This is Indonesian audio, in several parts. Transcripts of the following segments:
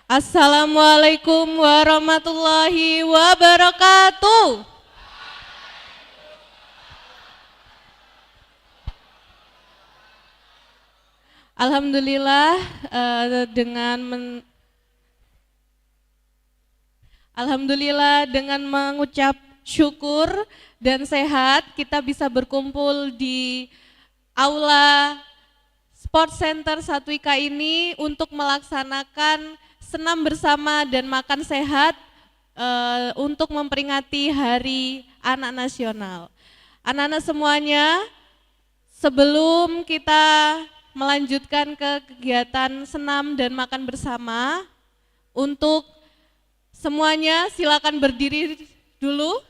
Assalamualaikum warahmatullahi wabarakatuh. Alhamdulillah dengan mengucap syukur dan sehat kita bisa berkumpul di Aula Sport Center 1IK ini untuk melaksanakan senam bersama dan makan sehat untuk memperingati Hari Anak Nasional. Anak-anak semuanya, sebelum kita melanjutkan ke kegiatan senam dan makan bersama, untuk semuanya silakan berdiri dulu.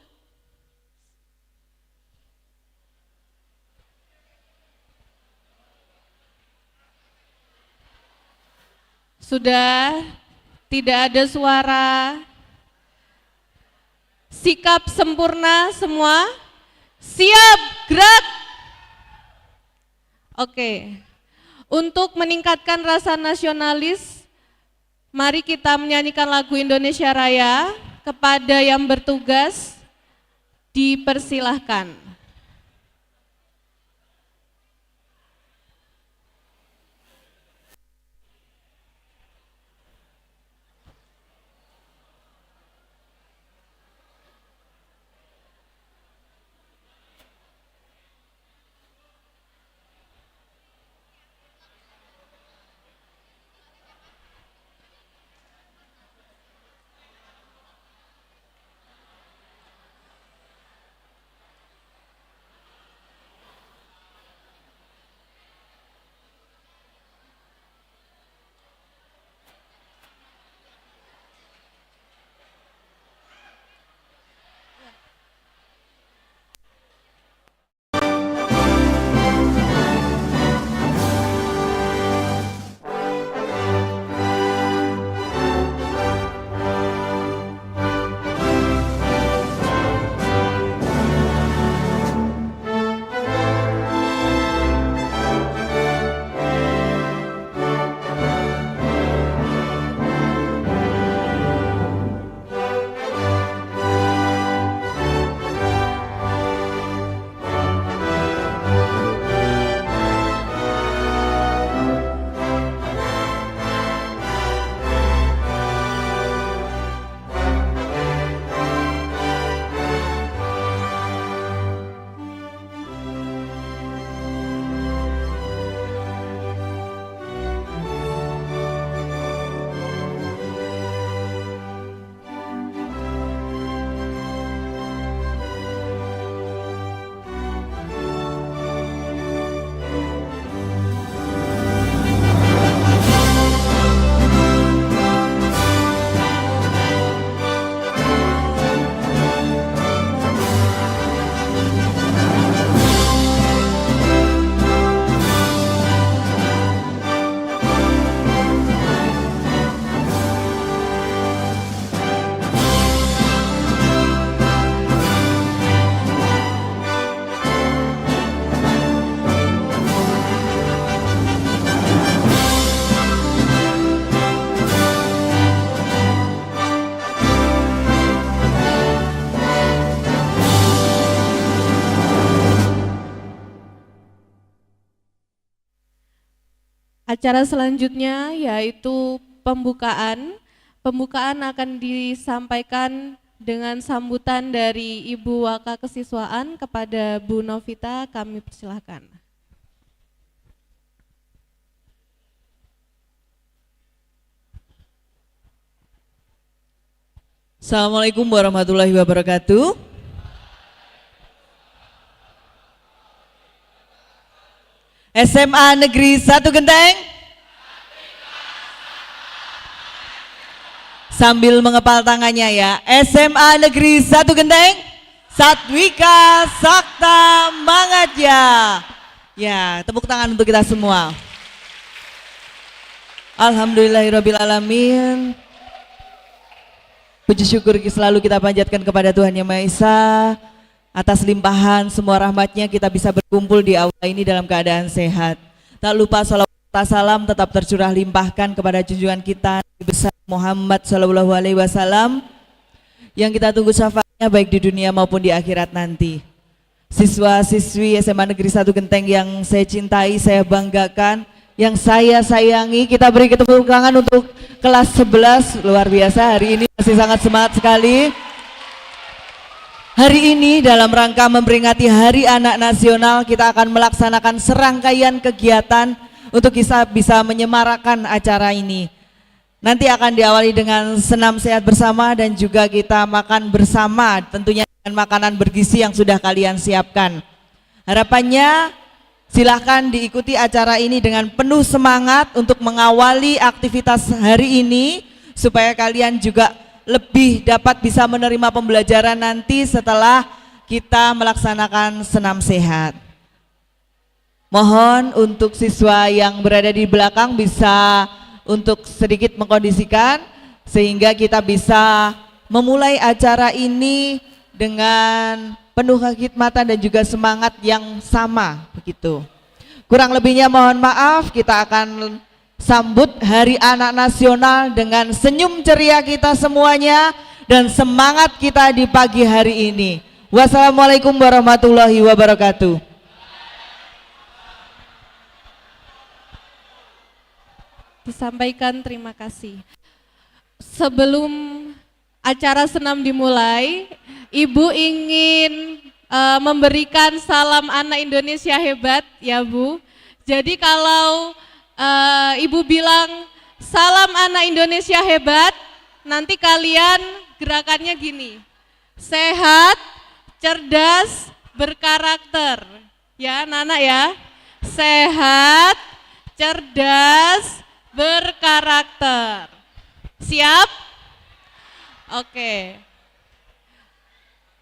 Sudah tidak ada suara. Sikap sempurna semua. Siap, gerak. Oke. Untuk meningkatkan rasa nasionalis, mari kita menyanyikan lagu Indonesia Raya. Kepada yang bertugas, dipersilahkan. Acara selanjutnya yaitu pembukaan. Pembukaan akan disampaikan dengan sambutan dari Ibu Waka Kesiswaan kepada Bu Novita, kami persilahkan. Assalamualaikum warahmatullahi wabarakatuh. SMA Negeri 1 Genteng. Sambil mengepal tangannya ya. SMA Negeri 1 Genteng, Satwika Sakta Mangatya. Ya, tepuk tangan untuk kita semua. Alhamdulillahirrabbilalamin. Puji syukur selalu kita panjatkan kepada Tuhan Yang Maha Esa. Atas limpahan semua rahmatnya kita bisa berkumpul di aula ini dalam keadaan sehat. Tak lupa salawat salam tetap tercurah limpahkan kepada junjungan kita Nabi besar Muhammad Shallallahu Alaihi Wasallam yang kita tunggu syafaatnya baik di dunia maupun di akhirat nanti. Siswa-siswi SMA Negeri 1 Genteng yang saya cintai, saya banggakan, yang saya sayangi, kita beri tepuk tangan untuk kelas 11, luar biasa hari ini masih sangat semangat sekali. Hari ini dalam rangka memperingati Hari Anak Nasional, kita akan melaksanakan serangkaian kegiatan untuk bisa menyemarakkan acara ini. Nanti akan diawali dengan senam sehat bersama dan juga kita makan bersama, tentunya dengan makanan bergizi yang sudah kalian siapkan. Harapannya silahkan diikuti acara ini dengan penuh semangat untuk mengawali aktivitas hari ini supaya kalian juga lebih dapat bisa menerima pembelajaran nanti setelah kita melaksanakan senam sehat. Mohon untuk siswa yang berada di belakang bisa untuk sedikit mengkondisikan sehingga kita bisa memulai acara ini dengan penuh kekhidmatan dan juga semangat yang sama begitu. Kurang lebihnya mohon maaf, kita akan sambut Hari Anak Nasional dengan senyum ceria kita semuanya dan semangat kita di pagi hari ini. Wassalamualaikum warahmatullahi wabarakatuh. Disampaikan terima kasih. Sebelum acara senam dimulai, Ibu ingin memberikan salam anak Indonesia hebat ya Bu. Jadi kalau Ibu bilang salam anak Indonesia hebat, nanti kalian gerakannya gini, sehat, cerdas, berkarakter. Ya anak-anak ya, sehat, cerdas, berkarakter. Siap? Oke.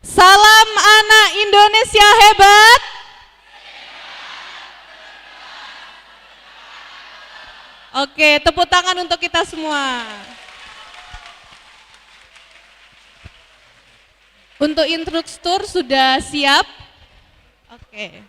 Salam anak Indonesia hebat. Oke, tepuk tangan untuk kita semua. Untuk instruktur sudah siap? Oke.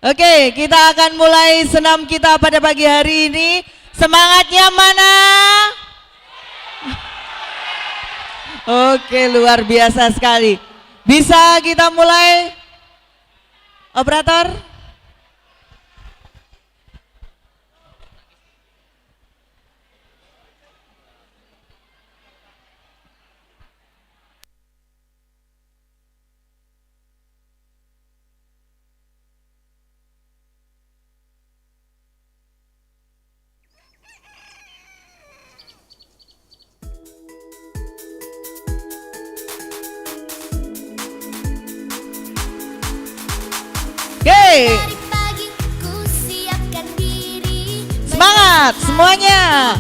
Oke, kita akan mulai senam kita pada pagi hari ini. Semangatnya mana? Oke, luar biasa sekali. Bisa kita mulai? Operator? Oke. Semangat semuanya.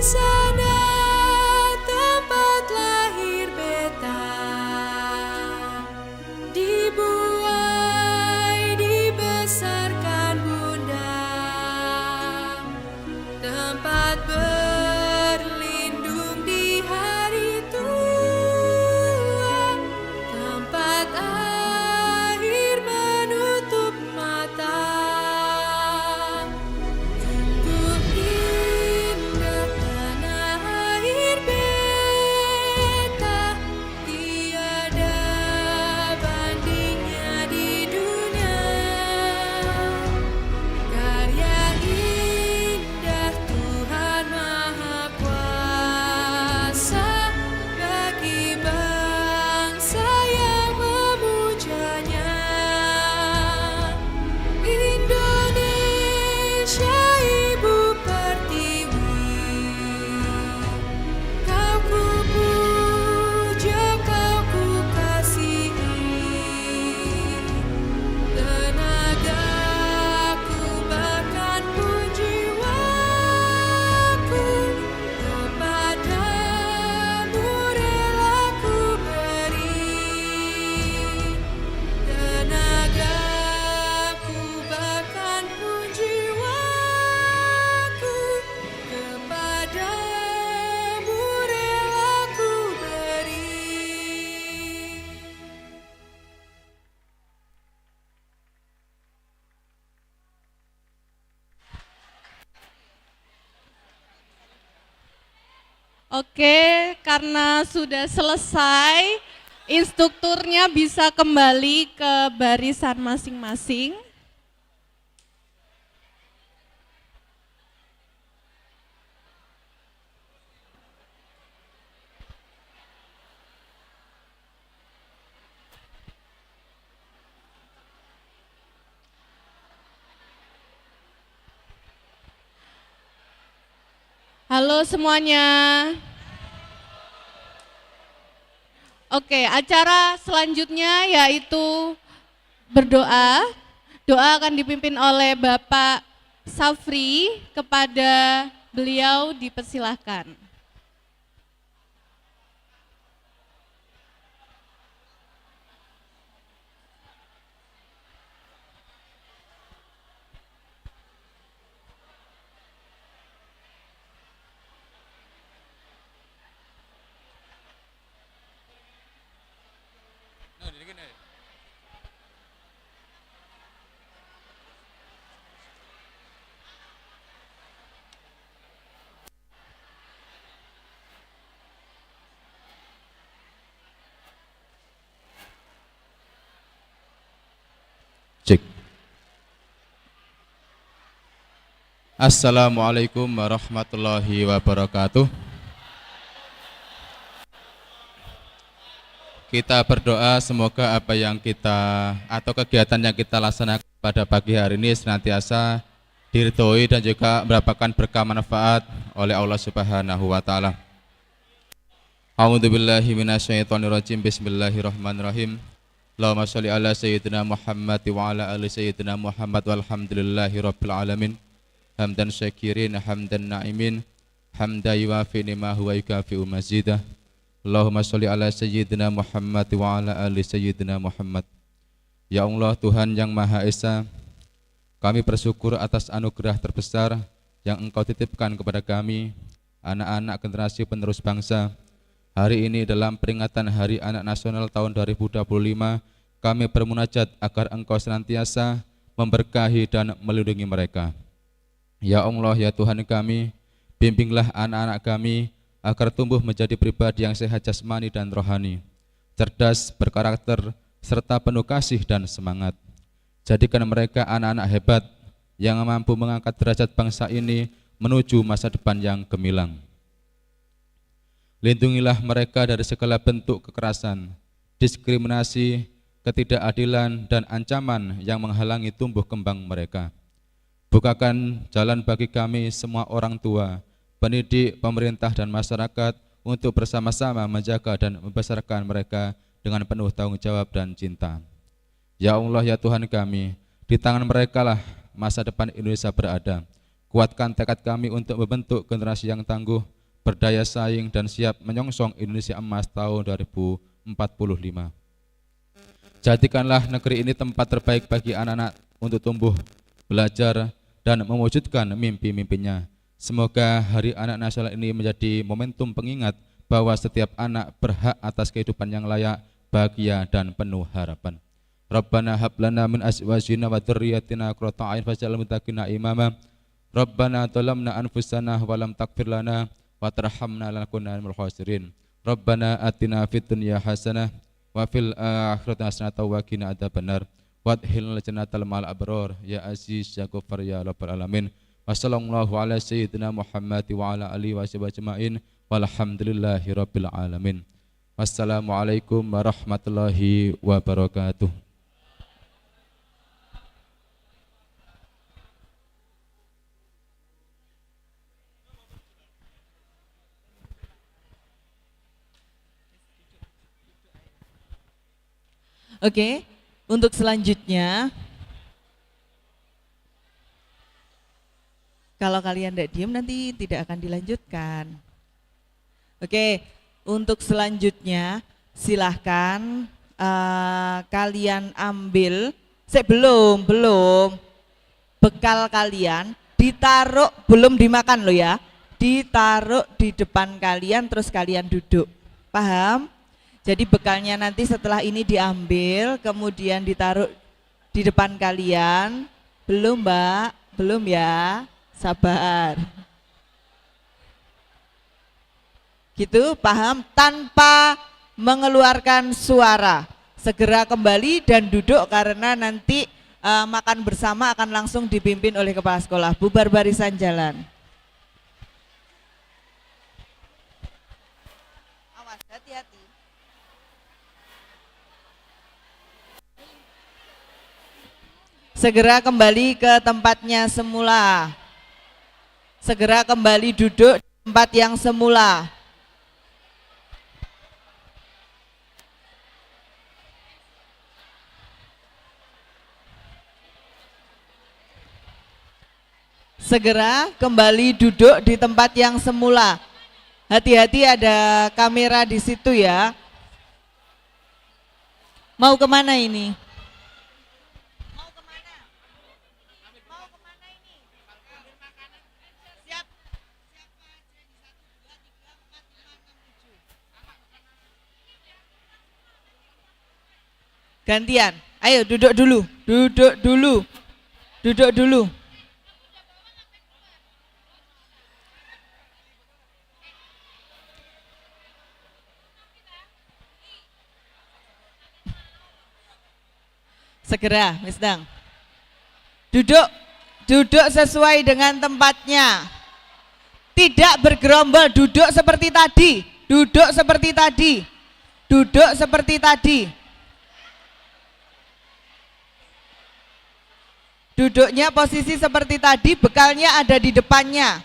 sana tempat lahir beta, dibuai dibesarkan bunda, tempat berlindung di hari tua, tempat akhir menutup mata. Sungguh indah tanah air beta, tiada bandingnya di dunia. Karya indah Tuhan Maha Kuasa bagi bangsa yang memujanya. Indonesia Ibu Pertiwi, kau ku puja, kau ku kasihi, tenagaku bahkan pun jiwaku kepadamu rela ku beri, tenagaku bahkan pun jiwaku kepadamu rela ku beri. Oke, karena sudah selesai, instrukturnya bisa kembali ke barisan masing-masing. Halo semuanya. Oke, acara selanjutnya yaitu berdoa. Doa akan dipimpin oleh Bapak Safri, kepada beliau dipersilahkan. Cek. Assalamualaikum warahmatullahi wabarakatuh. Kita berdoa semoga apa yang kita atau kegiatan yang kita laksanakan pada pagi hari ini senantiasa diridhoi dan juga mendapatkan berkah manfaat oleh Allah Subhanahu wa taala. A'udzubillahi minasyaitonirrajim. Bismillahirrahmanirrahim. Allahumma sholli ala sayyidina Muhammad wa ala ali sayyidina Muhammad walhamdulillahi rabbil alamin. Hamdan syakirin, hamdan na'imin, hamda yuwafi ni'mahu wa yukafi'u mazidah. Allahumma sholli ala sayyidina Muhammad wa ala ali sayyidina Muhammad. Ya Allah, Tuhan yang Maha Esa, kami bersyukur atas anugerah terbesar yang Engkau titipkan kepada kami, anak-anak generasi penerus bangsa. Hari ini dalam peringatan Hari Anak Nasional tahun 2025, kami bermunajat agar Engkau senantiasa memberkahi dan melindungi mereka. Ya Allah, ya Tuhan kami, bimbinglah anak-anak kami agar tumbuh menjadi pribadi yang sehat jasmani dan rohani, cerdas, berkarakter, serta penuh kasih dan semangat. Jadikan mereka anak-anak hebat yang mampu mengangkat derajat bangsa ini menuju masa depan yang gemilang. Lindungilah mereka dari segala bentuk kekerasan, diskriminasi, ketidakadilan, dan ancaman yang menghalangi tumbuh kembang mereka. Bukakan jalan bagi kami semua orang tua, pendidik, pemerintah, dan masyarakat untuk bersama-sama menjaga dan membesarkan mereka dengan penuh tanggung jawab dan cinta. Ya Allah, ya Tuhan kami, di tangan mereka lah masa depan Indonesia berada. Kuatkan tekad kami untuk membentuk generasi yang tangguh, berdaya saing dan siap menyongsong Indonesia Emas tahun 2045. Jadikanlah negeri ini tempat terbaik bagi anak-anak untuk tumbuh, belajar, dan mewujudkan mimpi-mimpinya. Semoga Hari Anak Nasional ini menjadi momentum pengingat bahwa setiap anak berhak atas kehidupan yang layak, bahagia, dan penuh harapan. Rabbana hab lana min azwajina wa dzurriyyatina qurrata a'yun waj'alna lil muttaqina imama. Rabbana zalamna anfusana wa lam taghfir lana wa tarhamna lanakunanna minal khasirin. Rabbana atina fid dunya hasanah wa fil akhirati hasanah wa qina adzabannar. Wadkhilna jannatal ma'al abrar ya aziz ya ghaffar ya rabbal alamin. Wassallallahu ala sayyidina Muhammad wa ala alihi wa sahbihi ajma'in walhamdulillahi rabbil alamin. Wassalamualaikum warahmatullahi wabarakatuh. Oke, untuk selanjutnya, kalau kalian tidak diam nanti tidak akan dilanjutkan. Oke, untuk selanjutnya silahkan kalian ambil, belum, bekal kalian ditaruh, belum dimakan loh ya, ditaruh di depan kalian terus kalian duduk, paham? Jadi bekalnya nanti setelah ini diambil, kemudian ditaruh di depan kalian. Belum Mbak? Belum ya? Sabar. Gitu, paham? Tanpa mengeluarkan suara. Segera kembali dan duduk karena nanti makan bersama akan langsung dipimpin oleh kepala sekolah. Bubar barisan jalan. Awas, hati-hati. Segera kembali ke tempatnya semula. Segera kembali duduk di tempat yang semula. Segera kembali duduk di tempat yang semula. Hati-hati ada kamera di situ ya. Mau kemana ini? Gantian, ayo duduk dulu, duduk dulu, duduk dulu. Segera, Miss Dang. Duduk, duduk sesuai dengan tempatnya. Tidak bergerombol, duduk seperti tadi, duduk seperti tadi, duduk seperti tadi. Duduknya posisi seperti tadi, bekalnya ada di depannya.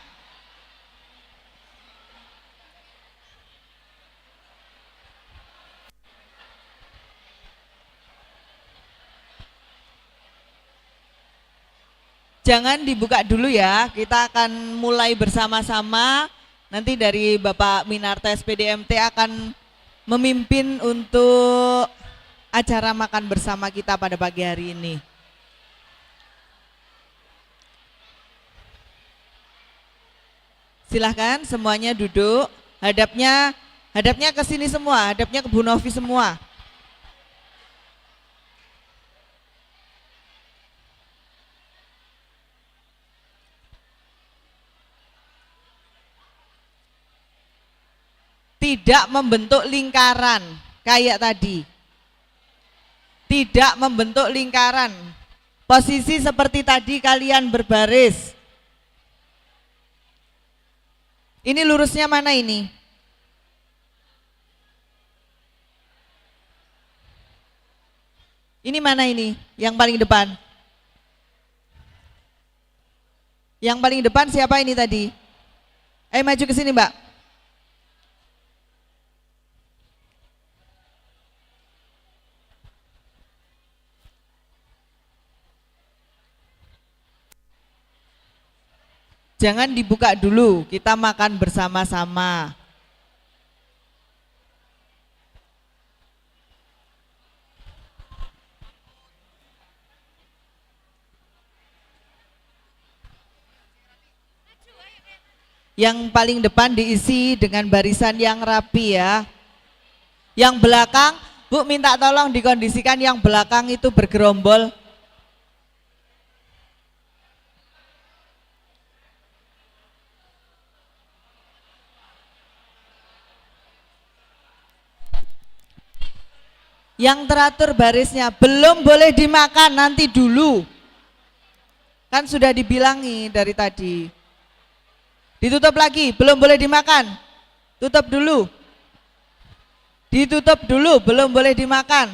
Jangan dibuka dulu ya, kita akan mulai bersama-sama. Nanti dari Bapak Minarto SPDMT akan memimpin untuk acara makan bersama kita pada pagi hari ini. Silahkan semuanya duduk, hadapnya ke sini semua, hadapnya ke Bu Novi semua. Tidak membentuk lingkaran kayak tadi. Tidak membentuk lingkaran. Posisi seperti tadi kalian berbaris. Ini lurusnya mana ini? Ini mana ini? Yang paling depan? Yang paling depan siapa ini tadi? Ayo maju ke sini, Mbak. Jangan dibuka dulu, kita makan bersama-sama. Yang paling depan diisi dengan barisan yang rapi ya. Yang belakang, Bu minta tolong dikondisikan yang belakang itu bergerombol. Yang teratur barisnya, belum boleh dimakan, nanti dulu. Kan sudah dibilangi dari tadi. Ditutup lagi, belum boleh dimakan. Tutup dulu. Ditutup dulu, belum boleh dimakan.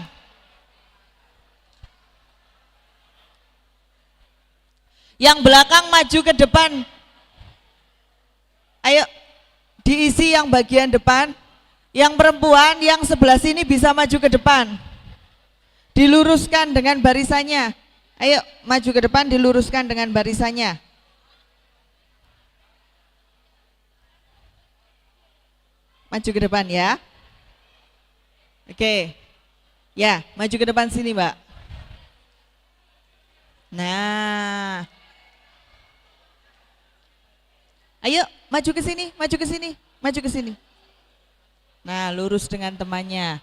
Yang belakang maju ke depan. Ayo, diisi yang bagian depan. Yang perempuan yang sebelah sini bisa maju ke depan. Diluruskan dengan barisannya. Ayo, maju ke depan, diluruskan dengan barisannya. Maju ke depan ya. Oke. Ya, maju ke depan sini, Mbak. Nah. Ayo, maju ke sini, maju ke sini, maju ke sini. Nah, lurus dengan temannya.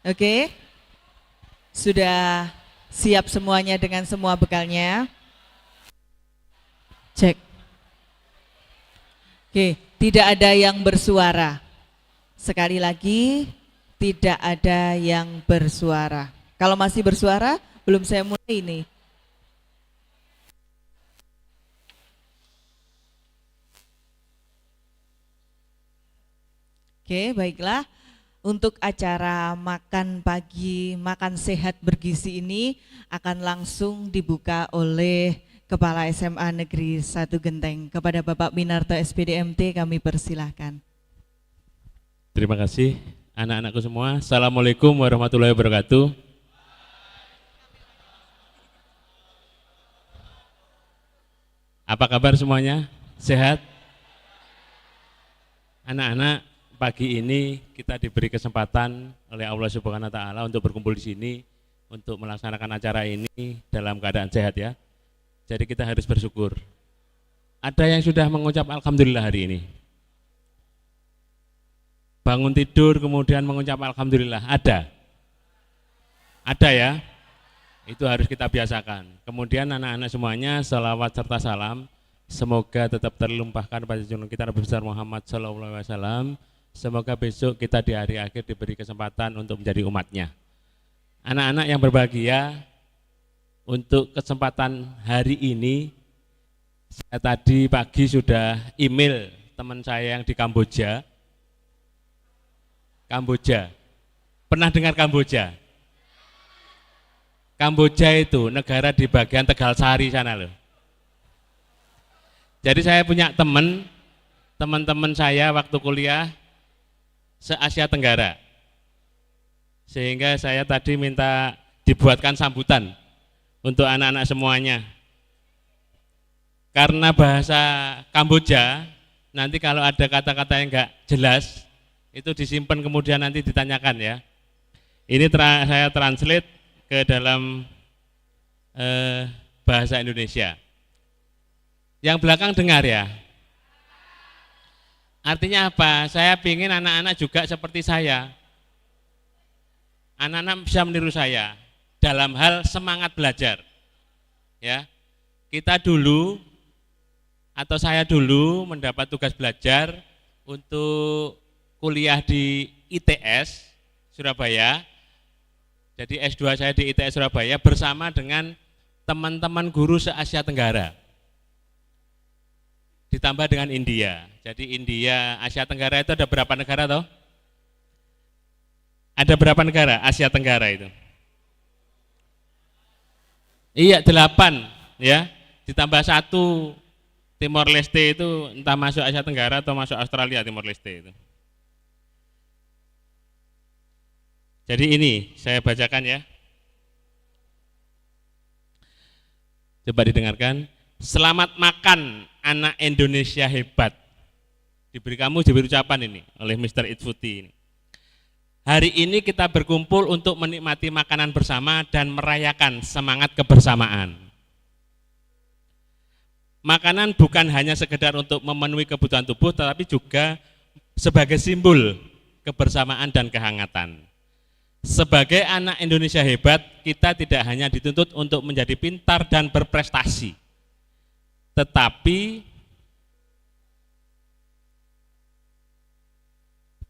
Oke, sudah siap semuanya dengan semua bekalnya? Cek. Oke, tidak ada yang bersuara. Sekali lagi, tidak ada yang bersuara. Kalau masih bersuara, belum saya mulai ini. Oke, baiklah. Untuk acara makan pagi, makan sehat bergizi ini akan langsung dibuka oleh Kepala SMA Negeri 1 Genteng. Kepada Bapak Minarto SPDMT kami persilahkan. Terima kasih anak-anakku semua. Assalamualaikum warahmatullahi wabarakatuh. Apa kabar semuanya? Sehat? Anak-anak, pagi ini kita diberi kesempatan oleh Allah Subhanahu wa taala untuk berkumpul di sini untuk melaksanakan acara ini dalam keadaan sehat ya. Jadi kita harus bersyukur. Ada yang sudah mengucap alhamdulillah hari ini. Bangun tidur kemudian mengucap alhamdulillah, ada? Ada ya? Itu harus kita biasakan. Kemudian anak-anak semuanya salawat serta salam semoga tetap terlimpahkan pada junjungan kita Nabi besar Muhammad SAW. Semoga besok kita di hari akhir diberi kesempatan untuk menjadi umatnya. Anak-anak yang berbahagia, untuk kesempatan hari ini, saya tadi pagi sudah email teman saya yang di Kamboja. Kamboja, pernah dengar Kamboja? Kamboja itu negara di bagian Tegal Sari sana loh. Jadi saya punya teman-teman saya waktu kuliah se-Asia Tenggara, sehingga saya tadi minta dibuatkan sambutan untuk anak-anak semuanya. Karena bahasa Kamboja, nanti kalau ada kata-kata yang enggak jelas, itu disimpan kemudian nanti ditanyakan ya. Ini saya translate ke dalam bahasa Indonesia. Yang belakang dengar ya. Artinya apa? Saya ingin anak-anak juga seperti saya. anak-anak bisa meniru saya dalam hal semangat belajar. Ya, kita dulu atau saya dulu mendapat tugas belajar untuk kuliah di ITS Surabaya. Jadi S2 saya di ITS Surabaya bersama dengan teman-teman guru se-Asia Tenggara. Ditambah dengan India. Jadi India, Asia Tenggara itu ada berapa negara toh? Ada berapa negara Asia Tenggara itu? Iya 8 ya, ditambah 1 Timor Leste itu entah masuk Asia Tenggara atau masuk Australia Timor Leste itu. Jadi ini saya bacakan ya. Coba didengarkan. Selamat makan anak Indonesia hebat. Diberi ucapan ini oleh Mr. Itfuti ini. Hari ini kita berkumpul untuk menikmati makanan bersama dan merayakan semangat kebersamaan. Makanan bukan hanya sekedar untuk memenuhi kebutuhan tubuh, tetapi juga sebagai simbol kebersamaan dan kehangatan. Sebagai anak Indonesia hebat, kita tidak hanya dituntut untuk menjadi pintar dan berprestasi, tetapi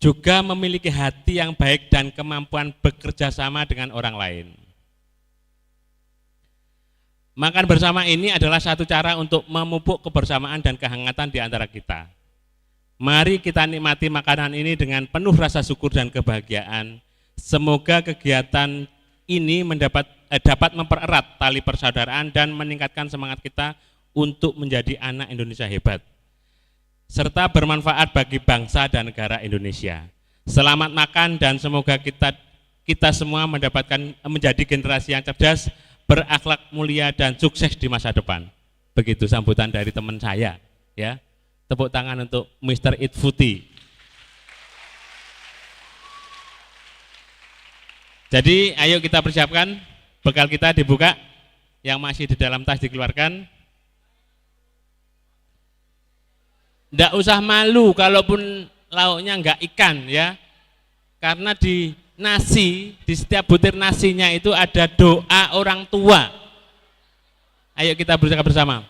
juga memiliki hati yang baik dan kemampuan bekerja sama dengan orang lain. Makan bersama ini adalah satu cara untuk memupuk kebersamaan dan kehangatan di antara kita. Mari kita nikmati makanan ini dengan penuh rasa syukur dan kebahagiaan. Semoga kegiatan ini dapat mempererat tali persaudaraan dan meningkatkan semangat kita untuk menjadi anak Indonesia hebat, serta bermanfaat bagi bangsa dan negara Indonesia. Selamat makan dan semoga kita semua menjadi generasi yang cerdas, berakhlak mulia dan sukses di masa depan. Begitu sambutan dari teman saya, ya. Tepuk tangan untuk Mr. Itfuti. Jadi ayo kita persiapkan, bekal kita dibuka, yang masih di dalam tas dikeluarkan. Nggak usah malu kalaupun lauknya nggak ikan ya, karena di nasi, di setiap butir nasinya itu ada doa orang tua. Ayo kita berusaha bersama.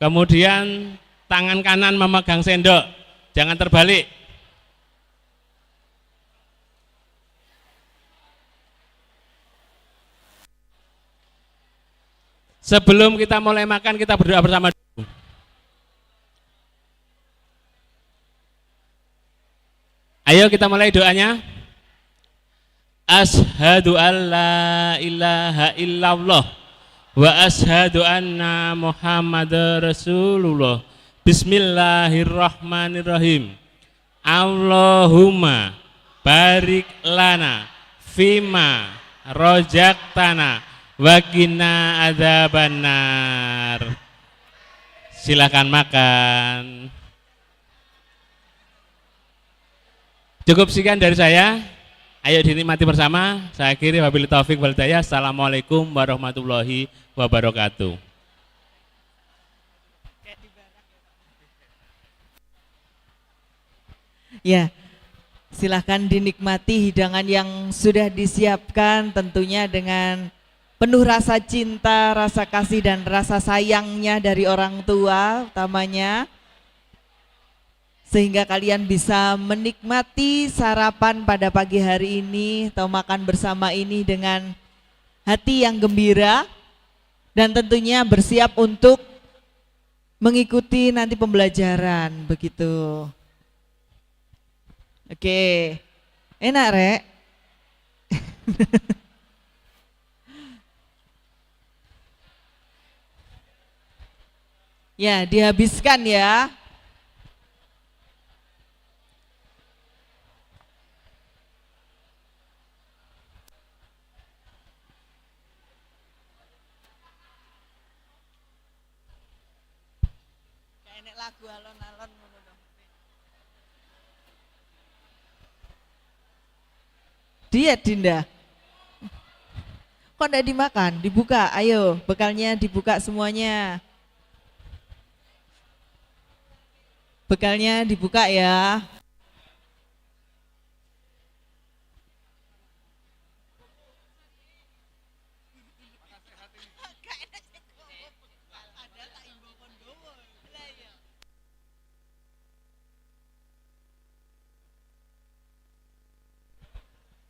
Kemudian tangan kanan memegang sendok, jangan terbalik. Sebelum kita mulai makan, kita berdoa bersama dulu. Ayo kita mulai doanya. Ashhadu an la ilaha illallah wa ashhadu anna Muhammadar Rasulullah. Bismillahirrahmanirrahim. Allahumma barik lana fima rojaktana wa qina adzabannar. Silakan makan. Cukup sekian dari saya. Ayo dinikmati bersama. Saya akhiri wabillahi taufik wal hidayah. Assalamualaikum warahmatullahi wabarakatuh. Ya, silahkan dinikmati hidangan yang sudah disiapkan, tentunya dengan penuh rasa cinta, rasa kasih dan rasa sayangnya dari orang tua utamanya, sehingga kalian bisa menikmati sarapan pada pagi hari ini atau makan bersama ini dengan hati yang gembira dan tentunya bersiap untuk mengikuti nanti pembelajaran begitu. Oke, enak Rek? Ya, dihabiskan ya. Enek lagu alon-alon ngono dong. Diet Dinda. Kok enggak dimakan? Dibuka, ayo bekalnya dibuka semuanya. Bekalnya dibuka ya.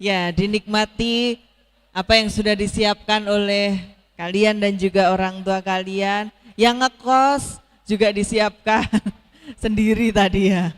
Ya, dinikmati apa yang sudah disiapkan oleh kalian dan juga orang tua kalian. Yang ngekos juga disiapkan sendiri tadi ya.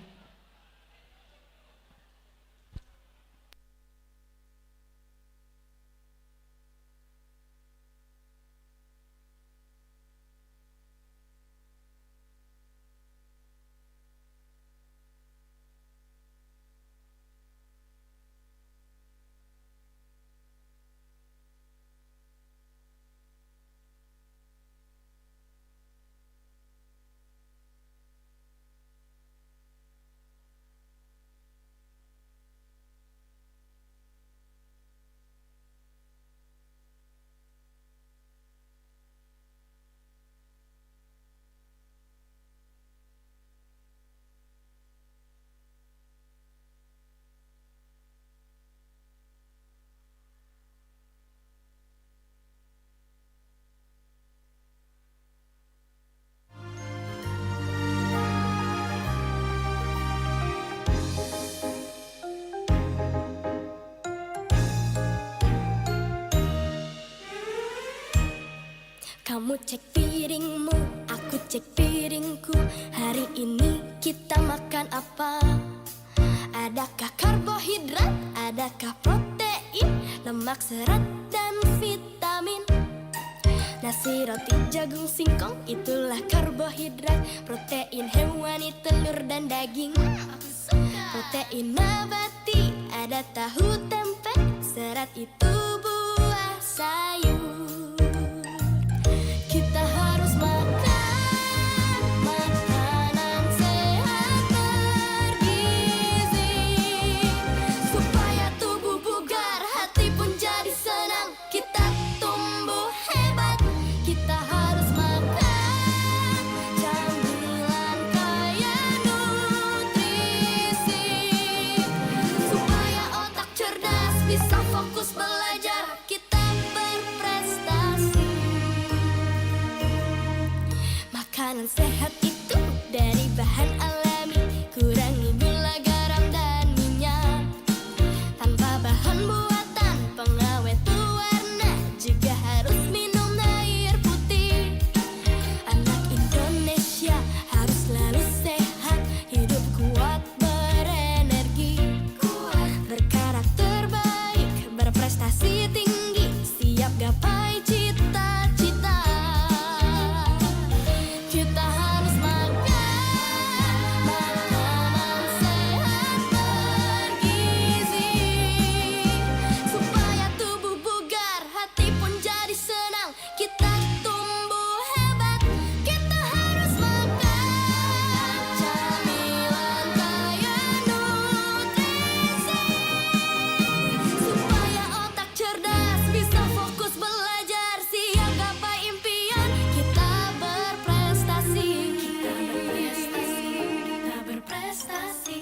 Kamu cek piringmu, aku cek piringku. Hari ini kita makan apa? Adakah karbohidrat, adakah protein, lemak, serat, dan vitamin? Nasi, roti, jagung, singkong, itulah karbohidrat. Protein hewani, telur, dan daging. Protein nabati, ada tahu, tempe. Serat itu buah, sayur. Kita harus makan makanan sehat bergizi supaya tubuh bugar, hati pun jadi senang. Kita tumbuh hebat. Kita harus makan camilan kaya nutrisi supaya otak cerdas, bisa fokus belajar. Kita berprestasi. Makanan sehat itu dari bahan alami, kurangi gula, garam, dan minyak. Tanpa bahan buatan, pengawet warna, juga harus minum air putih. Anak Indonesia harus selalu sehat, hidup kuat, berenergi, berkarakter baik, berprestasi tinggi, siap gapai cita-cita. Kita harus makan makanan sehat bergizi supaya tubuh bugar, hati pun jadi senang. Kita tumbuh hebat. Kita harus makan camilan kaya nutrisi supaya otak cerdas, bisa fokus belajar, siap gapai impian. Kita berprestasi. Kita berprestasi. Kita berprestasi.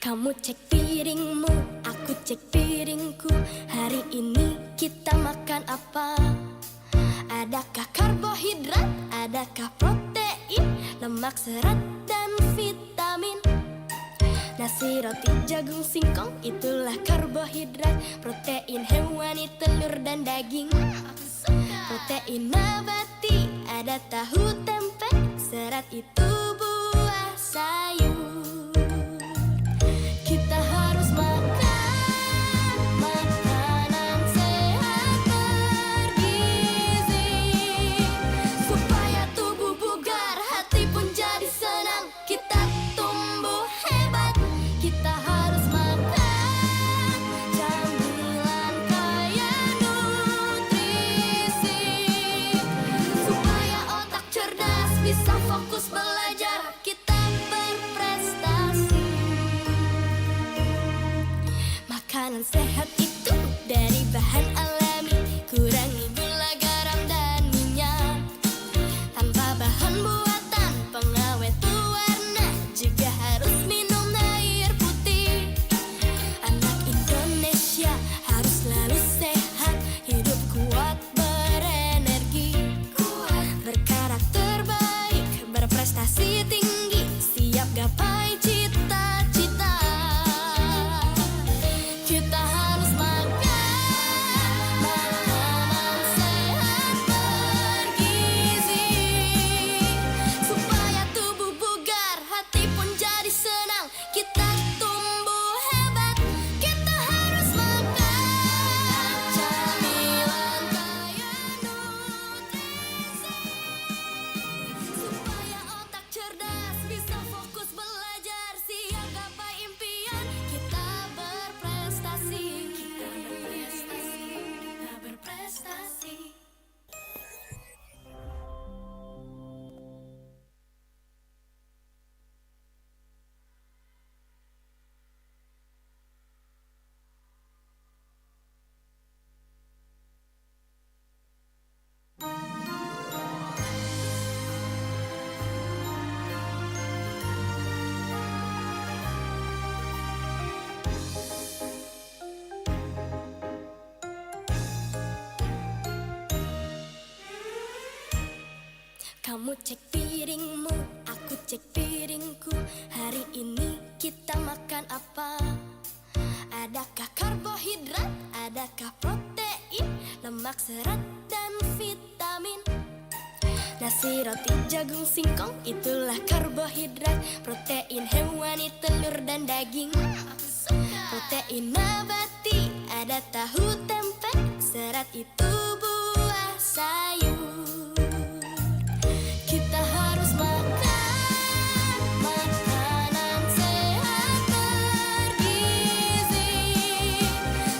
Kamu cek piringmu, aku cek piringku. Hari ini kita makan apa? Adakah karbohidrat, adakah protein, lemak, serat, dan vitamin? Nasi, roti, jagung, singkong, itulah karbohidrat. Protein hewani, telur, dan daging. Protein nabati, ada tahu, tempe. Serat itu buah, sayur. Kita harus makan makanan sehat bergizi supaya tubuh bugar, hati pun jadi senang. Kita tumbuh hebat. Kita harus makan camilan kaya nutrisi bisa fokus belajar, kita berprestasi. Makanan sehat itu dari bahan alami, kurangi gula, garam, dan minyak. Tanpa bahan buatan pengawet pewarna, juga harus minum air putih. Anak Indonesia harus selalu sehat, hidup kuat, berenergi, berkarakter baik, berprestasi tinggi, siap gapai cita-cita. Kita harus makan makanan sehat bergizi, supaya tubuh bugar, hati pun jadi senang, kita tumbuh hebat. Kita harus makan camilan kaya nutrisi, supaya otak cerdas, bisa fokus belajar, siap gapai impian, kita berprestasi. Kita berprestasi, kita berprestasi. Kamu cek piringmu, aku cek piringku. Hari ini kita makan apa? Adakah karbohidrat, adakah protein, lemak, serat, dan vitamin? Nasi, roti, jagung, singkong, itulah karbohidrat. Protein hewani, telur, dan daging. Protein nabati, ada tahu, tempe, serat itu buah, sayur. Kita harus makan makanan sehat bergizi,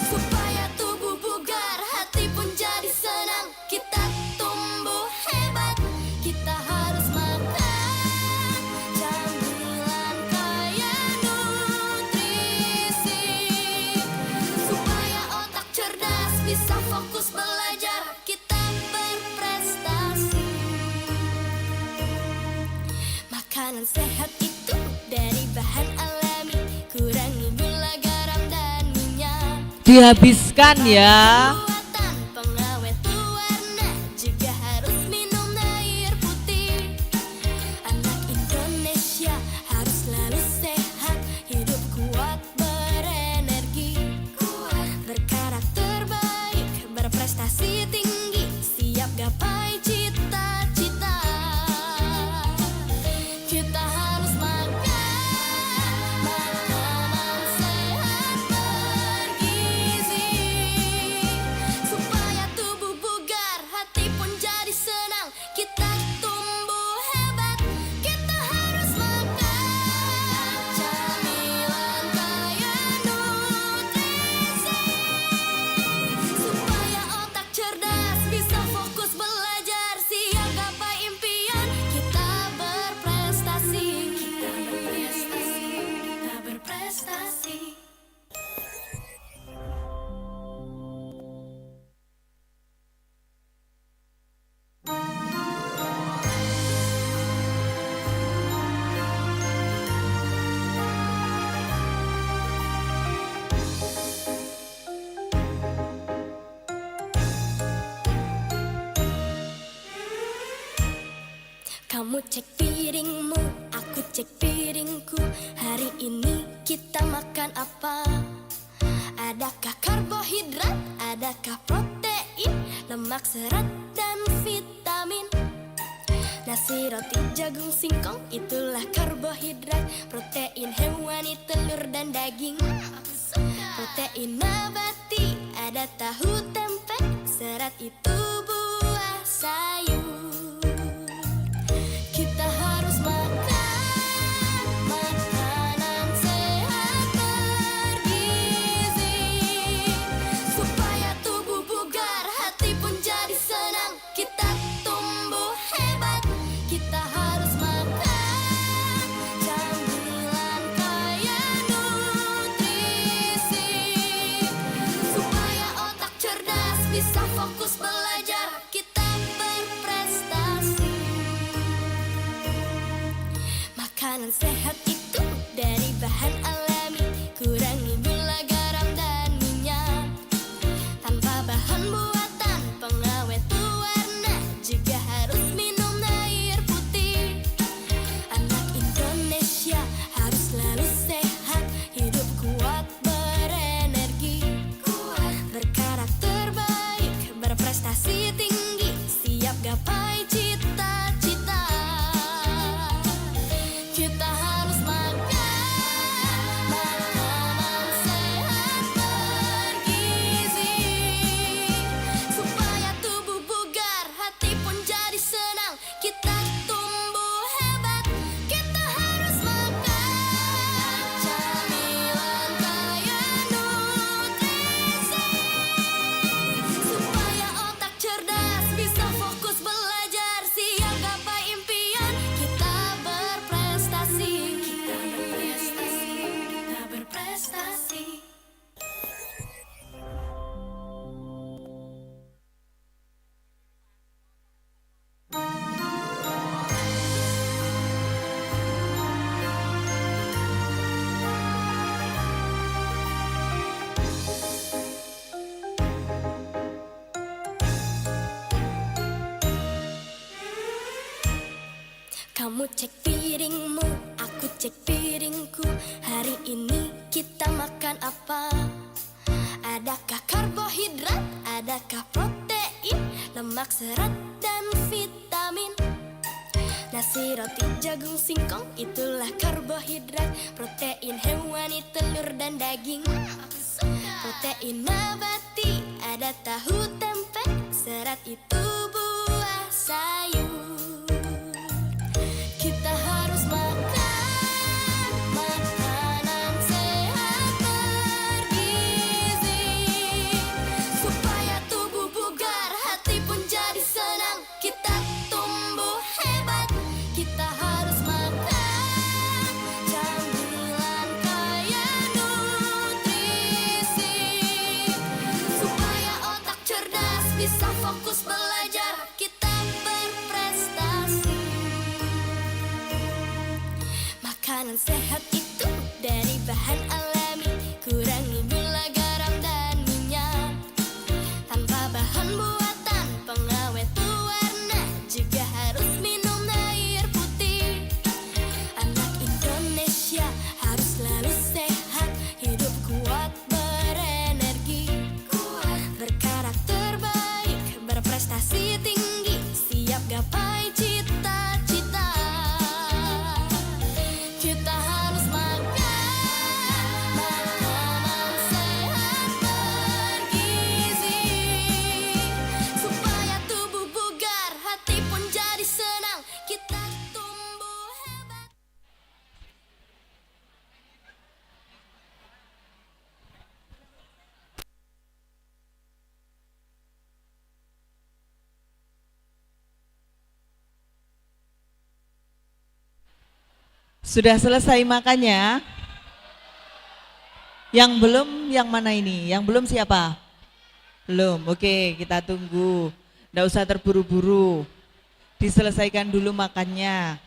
supaya tubuh bugar, hati pun jadi senang, kita tumbuh hebat. Kita harus makan camilan kaya nutrisi, supaya otak cerdas, bisa fokus belajar, kita berprestasi. Makanan sehat itu dari bahan alami, kurangi gula, garam, dan minyak. Dihabiskan ya. Buatan pengawet pewarna, juga harus minum air putih. Anak Indonesia harus selalu sehat, hidup kuat, berenergi, berkarakter baik, berprestasi tinggi, siap gapai cita-cita. Kita harus makan makanan sehat bergizi, supaya tubuh bugar, hati pun jadi senang, kita tumbuh hebat. Kita harus makan camilan kaya nutrisi, supaya otak cerdas, bisa fokus belajar, siap gapai impian, kita berprestasi. Kita berprestasi, kita berprestasi. Kamu cek piringmu, aku cek piringku. Hari ini kita makan apa? Adakah karbohidrat, adakah protein, lemak, serat, dan vitamin? Nasi, roti, jagung, singkong, itulah karbohidrat. Protein hewani, telur, dan daging. Protein nabati, ada tahu, tempe, serat itu buah, sayur. Kita harus makan makanan sehat bergizi, supaya tubuh bugar, hati pun jadi senang, kita tumbuh hebat. Kita Makanan sehat itu dari bahan alami, kurangi gula, garam, dan minyak. Tanpa bahan buatan pengawet pewarna, juga harus minum air putih. Anak Indonesia harus selalu sehat, hidup kuat, berenergi, berkarakter baik, berprestasi tinggi, siap gapai cita-cita. Kita harus makan makanan sehat bergizi, supaya tubuh bugar, hati pun jadi senang. Kita tumbuh hebat. Kita harus makan camilan kaya nutrisi, supaya otak cerdas, bisa fokus belajar, siap gapai impian. Kita berprestasi, kita berprestasi, kita berprestasi. Kamu cek piringmu, aku cek piringku. Hari ini kita makan apa? Adakah karbohidrat, adakah protein, lemak, serat, dan vitamin? Nasi, roti, jagung, singkong, itulah karbohidrat. Protein hewani, telur, dan daging. Protein nabati, ada tahu, tempe. Serat itu buah, sayur. Kita harus makan makanan sehat bergizi, supaya tubuh bugar, hati pun jadi senang. Kita tumbuh hebat. Kita harus makan camilan kaya nutrisi, supaya otak cerdas, bisa fokus belajar. Kita berprestasi. Makanan sehat itu dari bahan alami, kurangi gula, garam, dan minyak. Tanpa bahan buatan pengawet pewarna, juga harus minum air putih. Anak Indonesia harus selalu sehat, hidup kuat, berenergi, berkarakter baik, berprestasi tinggi, siap gapai cita-cita. Kita harus makan makanan sehat bergizi, supaya tubuh bugar, hati pun jadi senang. Kita tumbuh hebat. Sudah selesai makannya? Yang belum yang mana ini? Yang belum siapa? Belum, oke kita tunggu. Nggak usah terburu-buru. Diselesaikan dulu makannya.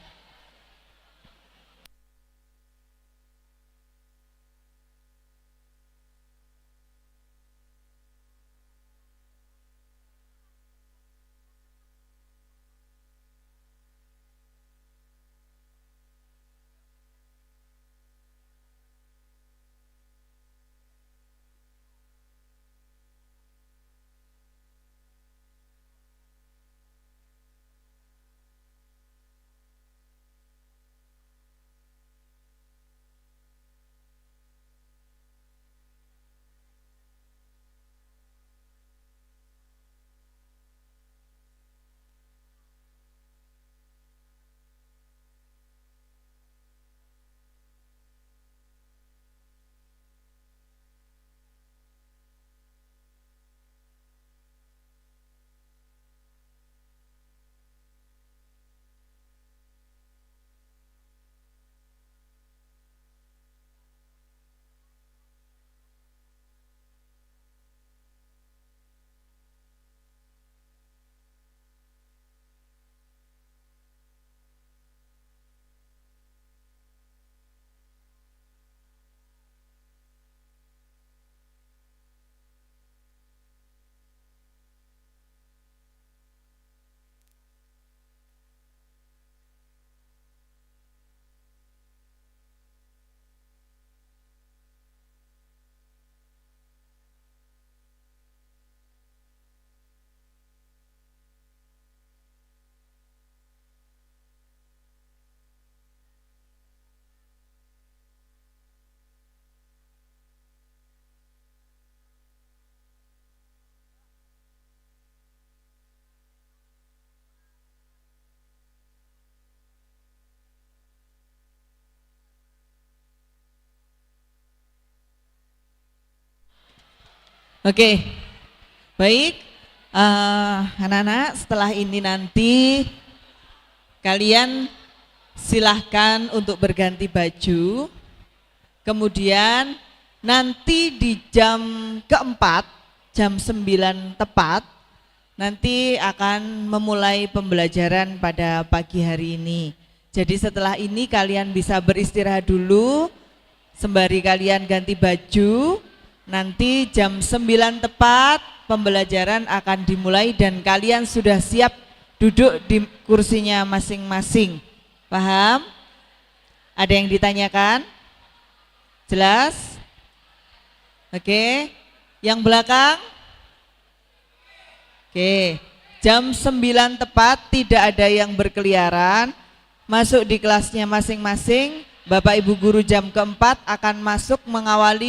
Oke, baik. Anak-anak, setelah ini nanti kalian silahkan untuk berganti baju. Kemudian nanti di jam keempat, jam 9 tepat, nanti akan memulai pembelajaran pada pagi hari ini. Jadi setelah ini kalian bisa beristirahat dulu, sembari kalian ganti baju. Nanti jam 9 tepat pembelajaran akan dimulai dan kalian sudah siap duduk di kursinya masing-masing. Paham? Ada yang ditanyakan? Jelas? Oke. Yang belakang? Oke. Jam 9 tepat, tidak ada yang berkeliaran. Masuk di kelasnya masing-masing. Bapak Ibu guru jam keempat akan masuk mengawali